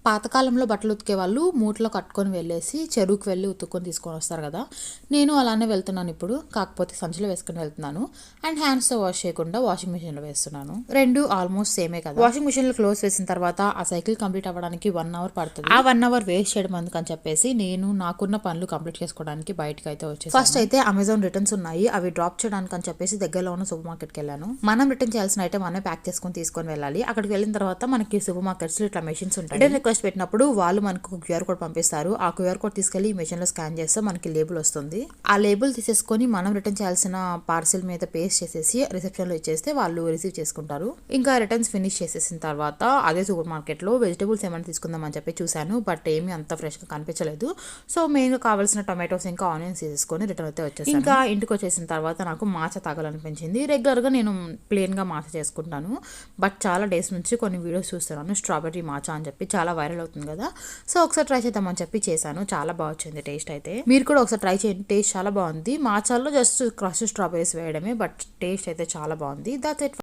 పాతకాలంలో బట్టలు ఉతికే వాళ్ళు మూటలో కట్టుకొని వెళ్ళేసి చెరువుకి వెళ్ళి ఉతుక్కొని తీసుకొని వస్తారు కదా. నేను అలానే వెళ్తున్నాను ఇప్పుడు, కాకపోతే సంచిలో వేసుకొని వెళ్తున్నాను. అండ్ హ్యాండ్స్తో వాష్ చేయకుండా వాషింగ్ మిషన్లో వేస్తున్నాను. రెండు ఆల్మోస్ట్ సేమే కదా. వాషింగ్ మిషన్లో క్లోజ్ వేసిన తర్వాత ఆ సైకిల్ కంప్లీట్ అవ్వడానికి 1 అవర్ పడుతుంది. ఆ 1 అవర్ వేస్ట్ చేయడం అందుకని చెప్పేసి నేను నాకున్న పనులు కంప్లీట్ చేసుకోవడానికి బయటకు అయితే వచ్చేసి ఫస్ట్ అయితే అమెజాన్ రిటర్న్స్ ఉన్నాయి, అవి డ్రాప్ చేయడానికి అని చెప్పేసి దగ్గరలో ఉన్న సూపర్ మార్కెట్కి వెళ్ళాను. మనం రిటర్న్ చేయాల్సిన ఐటమ్ మనమే ప్యాక్ చేసుకొని తీసుకొని వెళ్ళాలి. అక్కడికి వెళ్ళిన తర్వాత మనకి సూపర్ మార్కెట్స్ ఇట్లా మెషిన్స్ ఉంటాయి. రిటర్న్ రిక్వెస్ట్ పెట్టినప్పుడు వాళ్ళు మనకు క్యూఆర్ కోడ్ పంపిస్తారు. ఆ క్యూఆర్ కోడ్ తీసుకెళ్లి ఈ మెషిన్ లో స్కాన్ చేస్తే మనకి లేబుల్ వస్తుంది. ఆ లేబుల్ తీసేసుకొని మనం రిటర్న్ చేయాల్సిన పార్సిల్ మీద పేస్ట్ చేసేసి రిసెప్షన్ లో ఇచ్చేస్తే వాళ్ళు రిసీవ్ చేసుకుంటారు. ఇంకా రిటర్న్స్ ఫినిష్ చేసేసిన తర్వాత అదే సూపర్ మార్కెట్ లో వెజిటబుల్స్ ఏమైనా తీసుకుందాం అని చెప్పి చూసాను, బట్ ఏమీ అంత ఫ్రెష్ గా కనిపించలేదు. సో మెయిన్ గా కావాల్సిన టొమాటోస్ ఇంకా ఆనియన్స్ తీసుకొని రిటర్న్ అయితే వచ్చేసాను. ఇంకా ఇంటికి వచ్చేసిన తర్వాత నాకు మాచ తాగాలనిపించింది. రెగ్యులర్ గా నేను ప్లేన్ గా మాచ చేసుకుంటాను, బట్ చాలా డేస్ నుంచి కొన్ని వీడియోస్ చూస్తున్నాను స్ట్రాబెర్రీ మాచా అని చెప్పి, చాలా వైరల్ అవుతుంది కదా. సో ఒకసారి ట్రై చేద్దామని చెప్పి చేశాను, చాలా బాగా వచ్చింది టేస్ట్ అయితే. మీరు కూడా ఒకసారి ట్రై చేయండి, టేస్ట్ చాలా బాగుంది. మాచాల్లో జస్ట్ క్రష్ స్ట్రాబెరీస్ వేయడమే, బట్ టేస్ట్ అయితే చాలా బాగుంది. That's it.